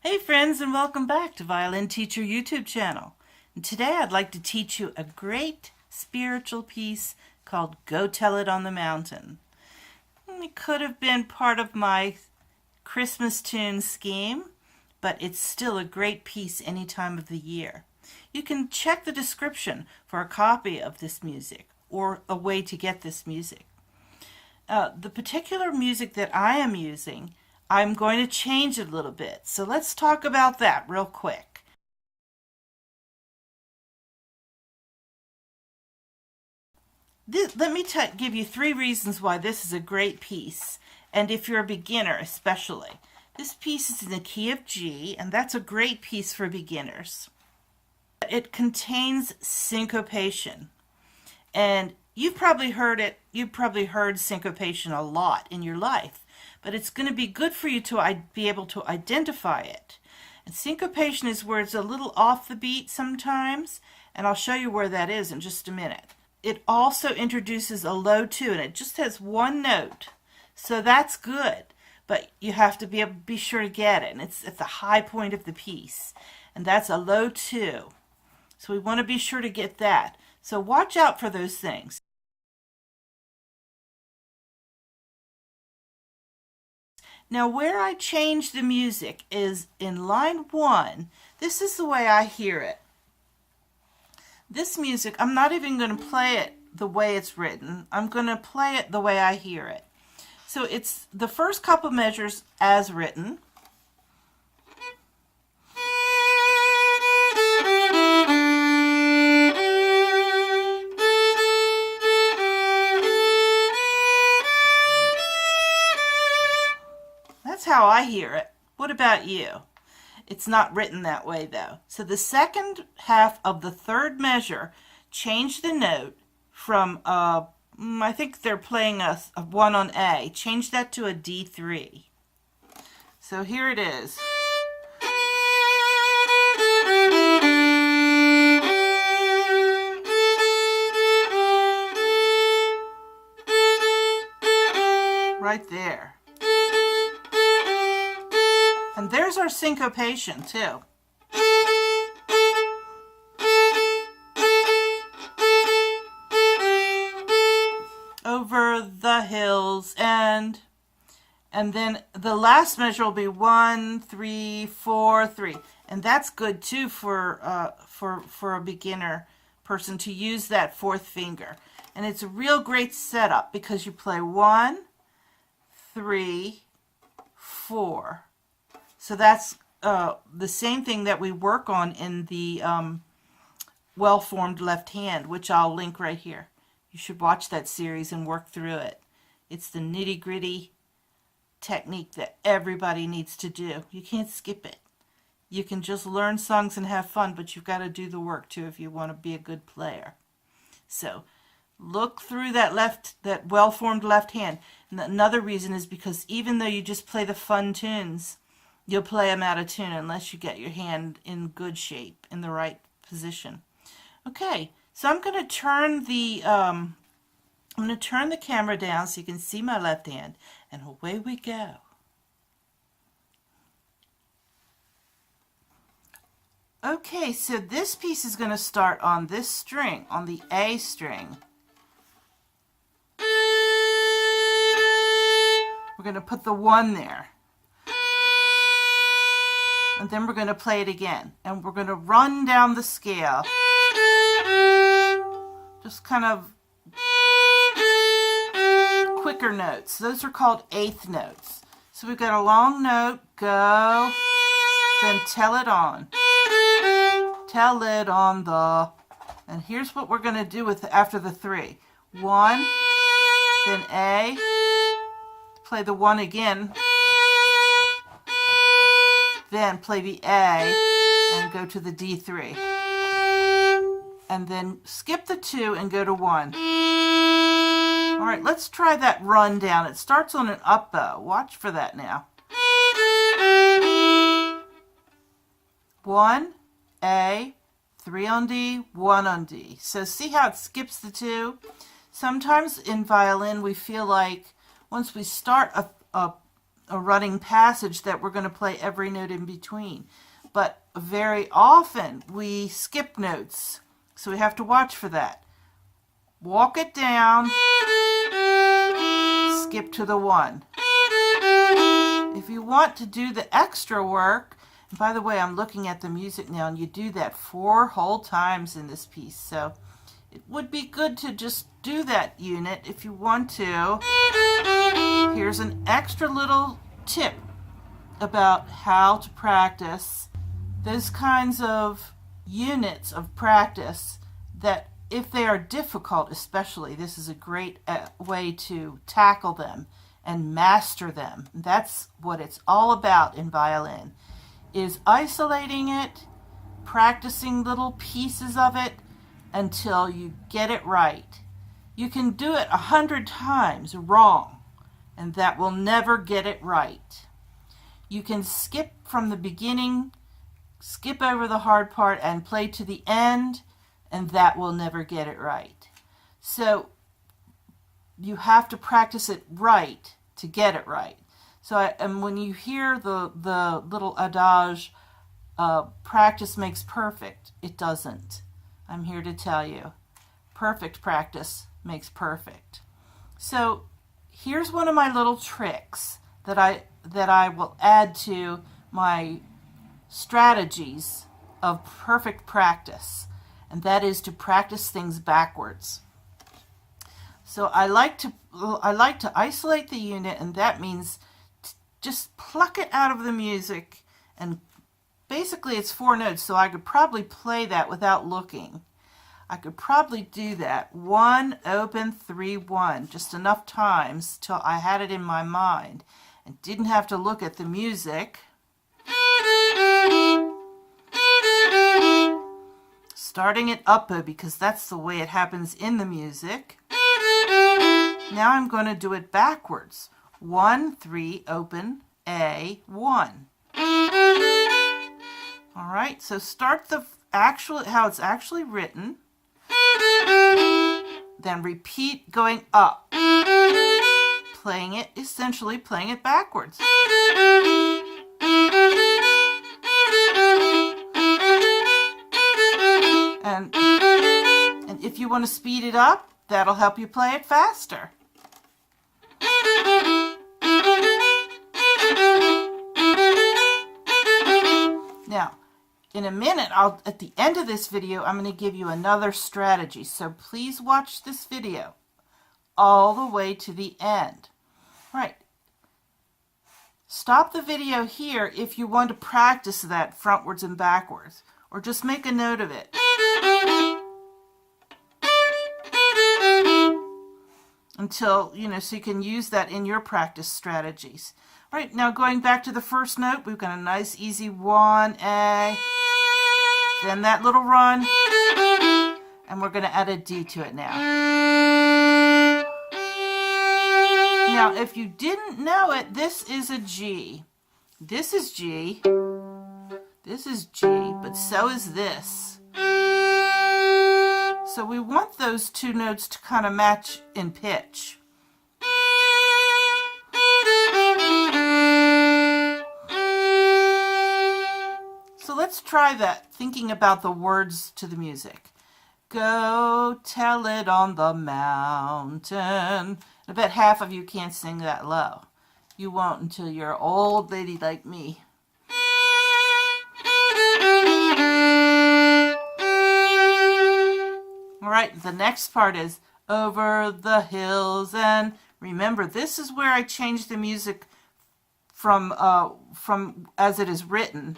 Hey friends, and welcome back to Violin Teacher YouTube channel. And today I'd like to teach you a great spiritual piece called Go Tell It on the Mountain. It could have been part of my Christmas tune scheme, but it's still a great piece any time of the year. You can check the description for a copy of this music or a way to get this music. The particular music that I am using, I'm going to change it a little bit. So let's talk about that real quick. Let me give you 3 reasons why this is a great piece, and if you're a beginner especially. This piece is in the key of G, and that's a great piece for beginners. It contains syncopation, and you've probably heard it. You've probably heard syncopation a lot in your life, but it's going to be good for you to be able to identify it. And syncopation is where it's a little off the beat sometimes, and I'll show you where that is in just a minute. It also introduces a low 2, and it just has one note, so that's good, but you have to be sure to get it, and it's at the high point of the piece, and that's a low 2. So we want to be sure to get that. So watch out for those things. Now where I change the music is in line 1. This is the way I hear it. This music, I'm not even going to play it the way it's written. I'm going to play it the way I hear it. So it's the first couple measures as written. That's how I hear it. What about you? It's not written that way though. So the second half of the third measure, change the note from, I think they're playing a 1 on A. Change that to a D3. So here it is. Right there. And there's our syncopation too. Over the hills, and then the last measure will be 1, 3, 4, 3, and that's good too for a beginner person to use that 4th finger. And it's a real great setup because you play 1, 3, 4. So that's the same thing that we work on in the well-formed left hand, which I'll link right here. You should watch that series and work through it. It's the nitty-gritty technique that everybody needs to do. You can't skip it. You can just learn songs and have fun, but you've got to do the work too if you want to be a good player. So look through that well-formed left hand. And another reason is because even though you just play the fun tunes, you'll play them out of tune unless you get your hand in good shape, in the right position. Okay, so I'm going to turn the camera down so you can see my left hand, and away we go. Okay, so this piece is going to start on this string, on the A string. We're going to put the 1 there. And then we're going to play it again. And we're going to run down the scale. Just kind of quicker notes. Those are called 8th notes. So we've got a long note, go, then tell it on. Tell it on the. And here's what we're going to do with after the 3. 1, then A, play the 1 again. Then play the A and go to the D3. And then skip the 2 and go to 1. All right, let's try that run down. It starts on an up bow. Watch for that now. 1, A, 3 on D, 1 on D. So see how it skips the 2? Sometimes in violin we feel like once we start a a running passage that we're going to play every note in between. But very often we skip notes, so we have to watch for that. Walk it down, skip to the 1. If you want to do the extra work, and by the way, I'm looking at the music now, and you do that 4 whole times in this piece, so it would be good to just do that unit if you want to. Here's an extra little tip about how to practice those kinds of units of practice that if they are difficult especially, this is a great way to tackle them and master them. That's what it's all about in violin, is isolating it, practicing little pieces of it until you get it right. You can do it 100 times wrong, and that will never get it right. You can skip from the beginning, skip over the hard part, and play to the end, and that will never get it right. So you have to practice it right to get it right. So and when you hear the little adage, practice makes perfect, it doesn't. I'm here to tell you, perfect practice makes perfect. So here's one of my little tricks that I will add to my strategies of perfect practice, and that is to practice things backwards. So I like to isolate the unit, and that means just pluck it out of the music, and basically it's 4 notes, so I could probably play that without looking. I could probably do that 1, open, 3, 1, just enough times till I had it in my mind and didn't have to look at the music. Starting it uppo because that's the way it happens in the music. Now I'm going to do it backwards. 1, 3, open, A, 1. All right, so start the how it's actually written. Then repeat going up. Essentially playing it backwards. And if you want to speed it up, that'll help you play it faster. Now, in a minute, at the end of this video, I'm going to give you another strategy. So please watch this video all the way to the end. Right. Stop the video here if you want to practice that frontwards and backwards, or just make a note of it. Until, so you can use that in your practice strategies. All right, now going back to the first note, we've got a nice easy 1, A, then that little run, and we're going to add a D to it now. Now, if you didn't know it, this is a G. This is G. This is G, but so is this. So we want those 2 notes to kind of match in pitch. So let's try that, thinking about the words to the music. Go tell it on the mountain. I bet half of you can't sing that low. You won't until you're an old lady like me. All right, the next part is over the hills, and remember, this is where I change the music from as it is written.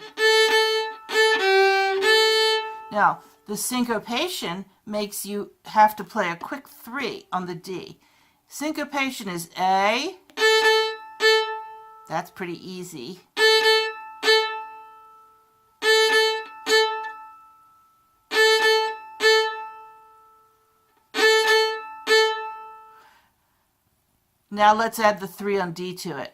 Now, the syncopation makes you have to play a quick 3 on the D. Syncopation is A. That's pretty easy. Now let's add the 3 on D to it.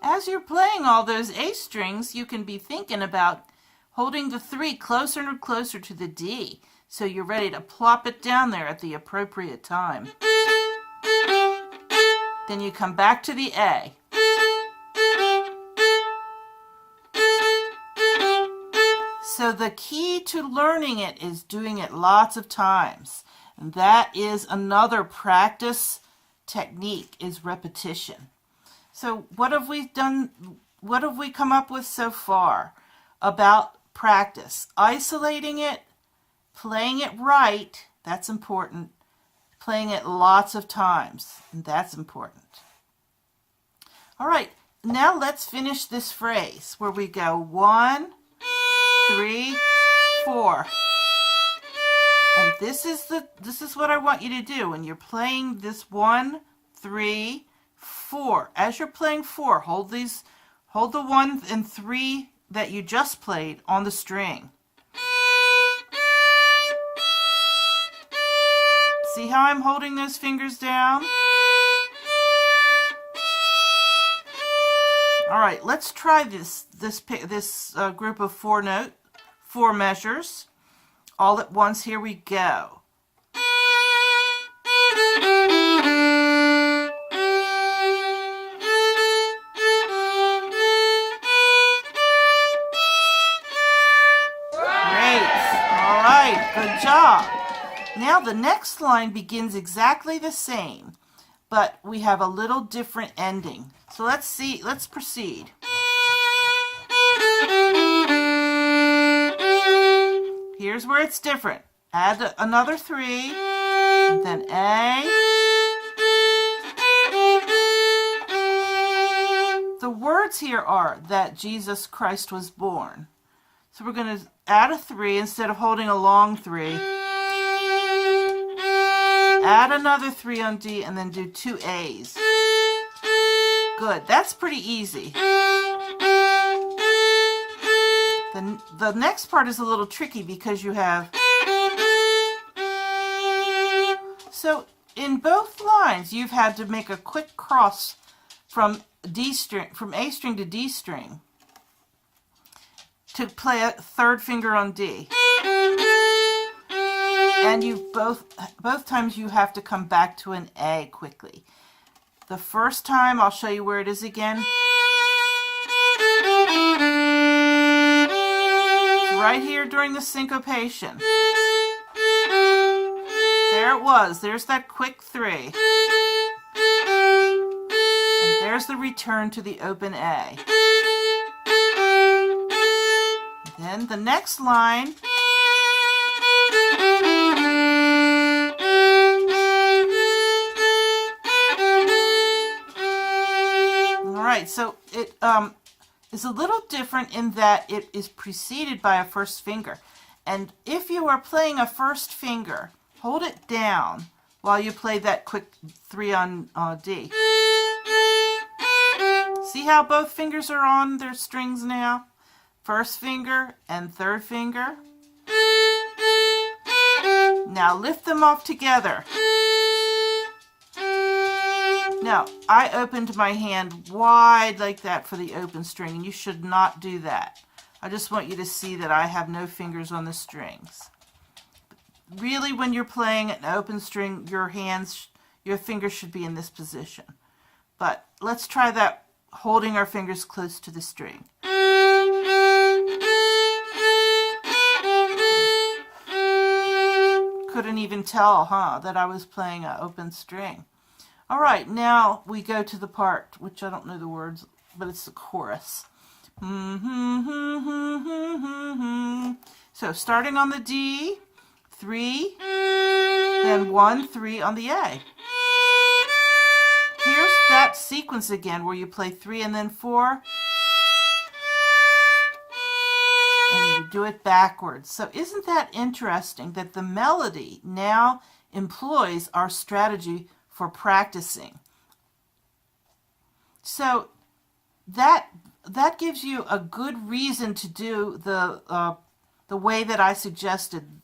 As you're playing all those A strings, you can be thinking about holding the 3 closer and closer to the D So you're ready to plop it down there at the appropriate time. Then you come back to the A. So the key to learning it is doing it lots of times. And that is another practice technique, is repetition. So what have we done? What have we come up with so far about practice? Isolating it, playing it right, that's important. Playing it lots of times, and that's important. All right, now let's finish this phrase where we go 1, 3, 4. And this is what I want you to do when you're playing this 1, 3, 4. As you're playing 4, hold the 1 and 3 that you just played on the string. See how I'm holding those fingers down? All right, let's try this group of 4 measures all at once. Here we go. Great. All right, good job. Now the next line begins exactly the same, but we have a little different ending. So let's proceed. Here's where it's different. Add another 3, and then A. The words here are that Jesus Christ was born. So we're going to add a 3 instead of holding a long 3. Add another 3 on D and then do 2 A's. Good, that's pretty easy. The next part is a little tricky because you have... So in both lines you've had to make a quick cross from A string to D string to play a 3rd finger on D. And you both times you have to come back to an A quickly. The first time, I'll show you where it is again. It's right here during the syncopation. There it was. There's that quick 3. And there's the return to the open A. Then the next line. Alright, so it is a little different in that it is preceded by a first finger. And if you are playing a first finger, hold it down while you play that quick 3 on D. See how both fingers are on their strings now? First finger and 3rd finger. Now lift them off together. Now, I opened my hand wide like that for the open string, and you should not do that. I just want you to see that I have no fingers on the strings. Really, when you're playing an open string, your fingers should be in this position. But let's try that, holding our fingers close to the string. Couldn't even tell, that I was playing an open string. All right, now we go to the part, which I don't know the words, but it's the chorus. So starting on the D, 3, then 1, 3 on the A. Here's that sequence again where you play 3 and then 4. And you do it backwards. So isn't that interesting that the melody now employs our strategy for practicing? So that gives you a good reason to do the way that I suggested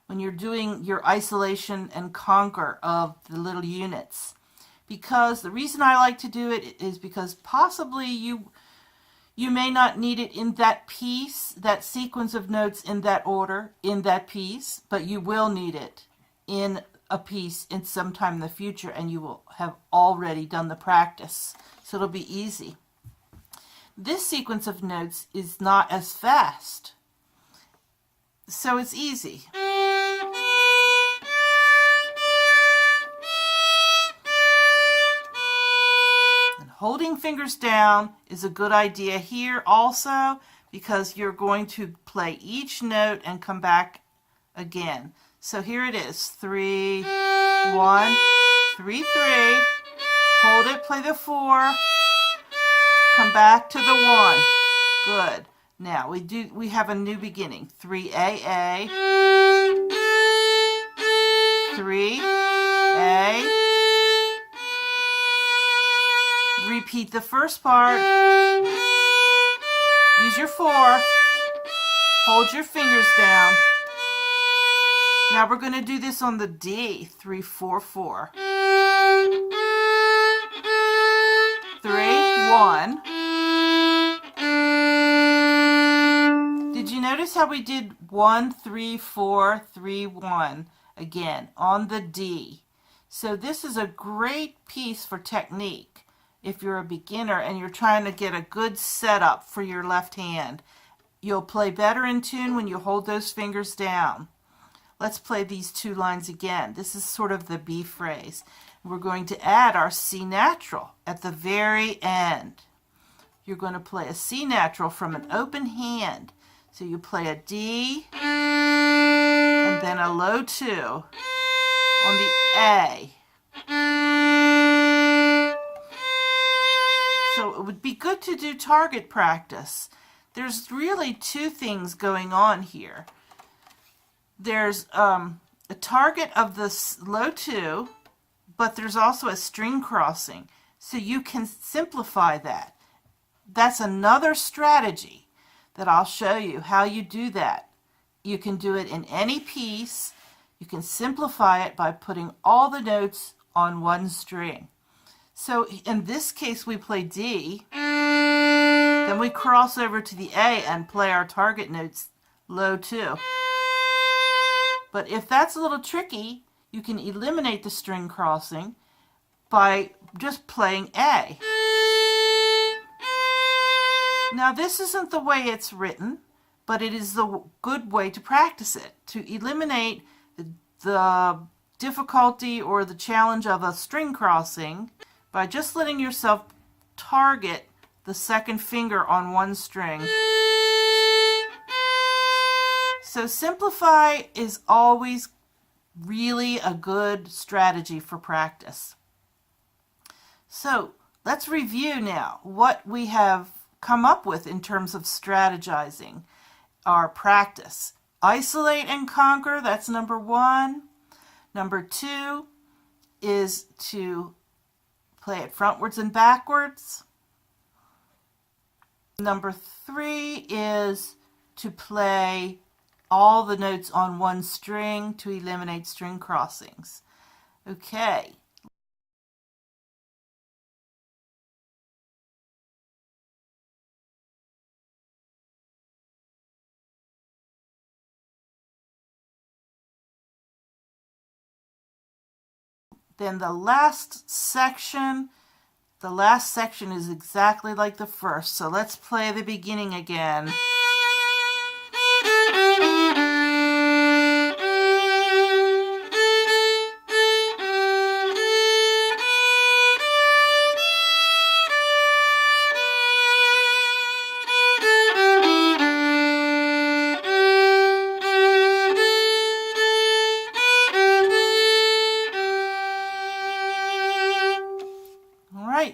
when you're doing your isolation and conquer of the little units. Because the reason I like to do it is because possibly you You may not need it in that piece, that sequence of notes in that order, in that piece, but you will need it in a piece in some time in the future, and you will have already done the practice, so it'll be easy. This sequence of notes is not as fast, so it's easy. And holding fingers down is a good idea here also, because you're going to play each note and come back again. So here it is, 3, 1, 3, 3. Hold it, play the 4. Come back to the 1. Good. Now we have a new beginning. 3A, 3A. Repeat the first part. Use your 4. Hold your fingers down. Now we're going to do this on the D. 3, 4, 4. 3, 1. Did you notice how we did 1, 3, 4, 3, 1 again on the D? So this is a great piece for technique if you're a beginner and you're trying to get a good setup for your left hand. You'll play better in tune when you hold those fingers down. Let's play these 2 lines again. This is sort of the B phrase. We're going to add our C natural at the very end. You're going to play a C natural from an open hand. So you play a D and then a low 2 on the A. So it would be good to do target practice. There's really 2 things going on here. There's a target of the low 2, but there's also a string crossing. So you can simplify that. That's another strategy that I'll show you how you do that. You can do it in any piece. You can simplify it by putting all the notes on one string. So in this case we play D, then we cross over to the A and play our target notes low 2. But if that's a little tricky, you can eliminate the string crossing by just playing A. Now this isn't the way it's written, but it is the good way to practice it, to eliminate the difficulty or the challenge of a string crossing by just letting yourself target the second finger on one string. So simplify is always really a good strategy for practice. So let's review now what we have come up with in terms of strategizing our practice. Isolate and conquer, that's number 1. Number 2 is to play it frontwards and backwards. Number 3 is to play all the notes on one string to eliminate string crossings. Okay. Then the last section is exactly like the first. So let's play the beginning again.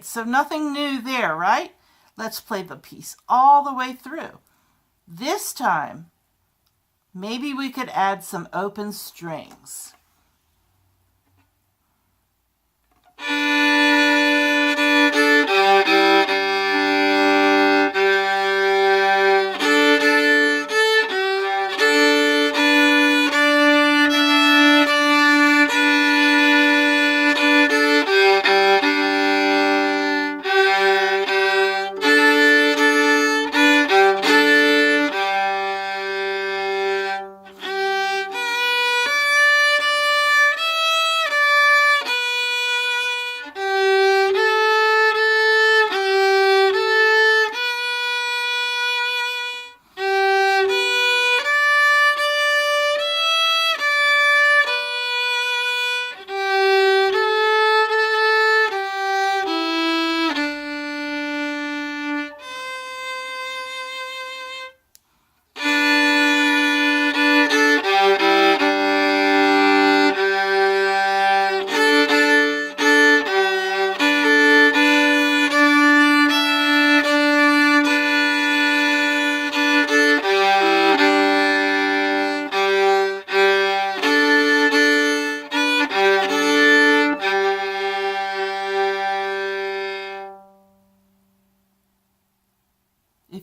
So nothing new there, right? Let's play the piece all the way through. This time, maybe we could add some open strings.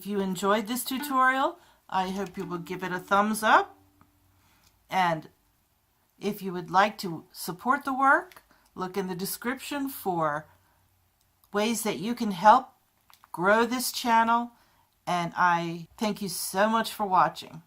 If you enjoyed this tutorial, I hope you will give it a thumbs up. And if you would like to support the work, look in the description for ways that you can help grow this channel. And I thank you so much for watching.